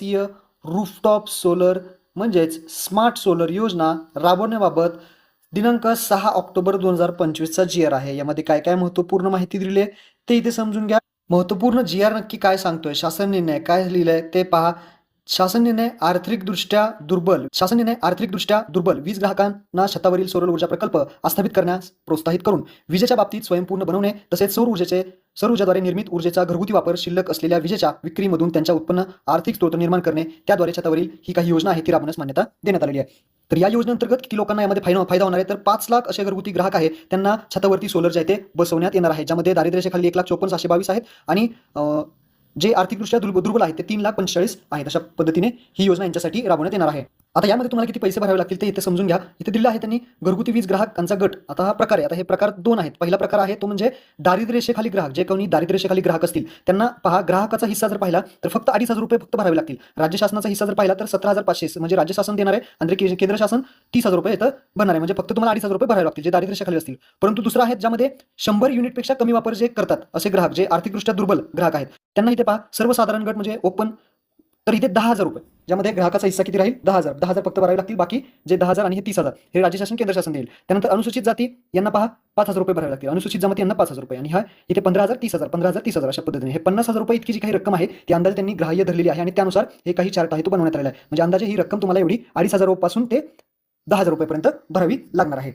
आवासीय rooftop solar म्हणजेच smart solar योजना राबवण्याबाबत दिनांक 6 ऑक्टोबर 2025चा GR आहे. यामध्ये काय काय महत्त्वपूर्ण माहिती दिलेली आहे ते इथे समजून घ्या. महत्त्वपूर्ण GR नक्की काय सांगतोय, शासन निर्णय काय लिहिलंय ते पहा. शासन निर्णय आर्थिकदृष्ट्या दुर्बल वीज ग्राहकांना छतावरील सौर ऊर्जा प्रकल्प आस्थापित करण्यास प्रोत्साहित करून विजेच्या बाबतीत स्वयंपूर्ण बनवणे तसेच सौर ऊर्जेद्वारे निर्मित ऊर्जेचा घरगुती वापर शिल्लक असलेल्या विजेच्या विक्रीमधून त्यांच्या उत्पन्न आर्थिक स्रोत निर्माण करणे, त्याद्वारे छतावरील ही काही योजना आहे ती राबवण्यास मान्यता देण्यात आलेली आहे. तर या योजनेअंतर्गत किती लोकांना यामध्ये फायदा होणार आहे, तर 5 लाख असे घरगुती ग्राहक आहेत त्यांना छतावरती सोलर जे आहे ते बसवण्यात येणार आहे, ज्यामध्ये दारिद्र्यरेषेखाली 1,54,622 आहेत आणि जे आर्थिकदृष्ट्या दुर्बल आहेत ते 3,45,00,000 आहेत. अशा पद्धतीने ही योजना यांच्यासाठी राबवण्यात येणार आहे. आता यामध्ये तुम्हाला किती पैसे भरावे लागतील ते इथे समजून घ्या. इथे दिलेलं आहे त्यांनी घरगुती वीज ग्राहकांचा गट. आता हा प्रकार आहे, आता हे प्रकार 2 आहेत. पहिला प्रकार आहे तो म्हणजे दारिद्र्यरेषेखाली ग्राहक, जे कोणी दारिद्र्यरेषेखाली ग्राहक असतील त्यांना पहा, ग्राहकाचा हिस्सा जर पाहिला तर फक्त 2,500 रुपये फक्त भरावे लागतील. राज्य शासनाचा हिस्सा जर पाहिला तर 17,500 म्हणजे राज्य शासन देणार आहे आणि केंद्र शासन 30,000 रुपये इथं भरणार आहे. म्हणजे फक्त तुम्हाला 2,500 रुपये भरावे लागतील जे दारिद्र्यरेषेखाली असतील. परंतु दुसरा आहे ज्यामध्ये 100 युनिटपेक्षा कमी वापर जे करतात असे ग्राहक, जे आर्थिकदृष्ट्या दुर्बल ग्राहक आहेत, त्यांना इथे पहा सर्वसाधारण गट म्हणजे ओपन, तर इथे 10,000 रुपये, ज्यामध्ये ग्राहकाचा हिस्सा किती राहील 10,000 फक्त भरावे लागतील. बाकी जे 10,000 आणि हे 30,000 हे राज्य शासन केंद्र शासन देईल. त्यानंतर अनुसूचित जाती यांना पहा 5,000 रुपये भरावे लागतील. अनुसूचित जमाती यांना 5,000 रुपये आणि हा इथे 15,000 30,000 15,000 30,000 अशा पद्धतीने हे 50,000 रुपये इतकी जी काही रक्कम आहे ती अंदाजे त्यांनी ग्राह्य धरलेली आहे आणि त्यानुसार हे काही चार्ट आहे तो बनवण्यात आलेला आहे. म्हणजे अंदाजे ही रक्कम तुम्हाला एवढी 2,500 पासून ते 10,000 रुपयेपर्यंत भरावी लागणार आहे.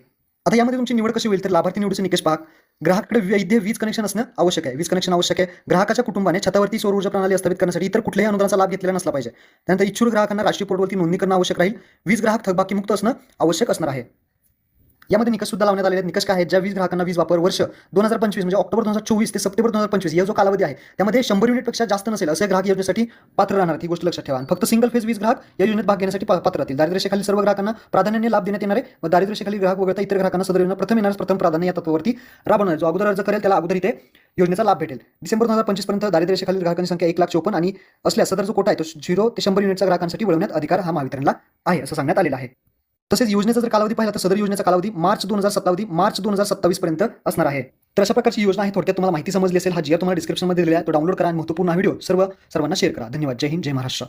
आता यामध्ये तुमची निवड कशी होईल, तर लाभार्थी निवडीचे निकष पहा. ग्राहकाकडे वैध वीज कनेक्शन असणं आवश्यक आहे. वीज कनेक्शन आवश्यक आहे. ग्राहकाच्या कुटुंबाने छतावरती सौर ऊर्जा प्रणाली स्थापित करण्यासाठी इतर कुठल्याही अनुदानाचा लाभ घेतलेला नसला पाहिजे. त्यानंतर इच्छुक ग्राहकांना राष्ट्रीय पोर्टलवरती नोंदणी करणं आवश्यक राहील. वीज ग्राहक थकबाकीमुक्त असणं आवश्यक असणार आहे. यामध्ये निकष सुद्धा लावण्यात आलेले आहेत. निकष काय आहेत, ज्या वीज ग्राहकांना वीज वापर वर्ष 2025 म्हणजे ऑक्टोबर 2024 ते सप्टेंबर 2025 या जो कालावधी आहे त्यामध्ये 100 युनिटपेक्षा जास्त नसेल असे ग्राहक योजनेसाठी पात्र राहणार आहेत. ही गोष्ट लक्षात ठेवा. आणि फक्त सिंगल फेज वीज ग्राहक या योजनेत भाग घेण्यासाठी पात्र राहतील. दारिद्र्यरेषेखाली सर्व ग्राहकांना प्राधान्याने लाभ देण्यात येणार आहे व दारिद्र्यरेषेखाली ग्राहक वगळता इतर ग्राहकांना सदर योजना प्रथम येणाऱ्यास प्रथम प्राधान्य या तत्वावरती राबवणार. जो अगोदर अर्ज करेल त्याला अगोदर इथे योजनेचा लाभ भेटेल. डिसेंबर 2025 पर्यंत दारिद्र्यरेषेखालील ग्राहकांची संख्या 1,54,000 आणि असल्यास सदर जो कोटा आहे तो 0 ते 100 युनिटच्या ग्राहकांसाठी वळवण्यात अधिकार हा महावितरणला आहे असं सांगण्यात आलेलं आहे. तसेच योजनेचा जर कालावधी पाहिला तर सदर योजनेचा कालावधी मार्च 2027 पर्यंत असणार आहे. तर अशा प्रकारची योजना आहे. थोडक्यात तुम्हाला माहिती समजली असेल. हा GR तुम्हाला डिस्क्रिप्शनमध्ये दिलेला आहे, तो डाउनलोड करा आणि महत्त्वपूर्ण हा व्हिडिओ सर्वांना शेअर करा. धन्यवाद. जय हिंद, जय महाराष्ट्र.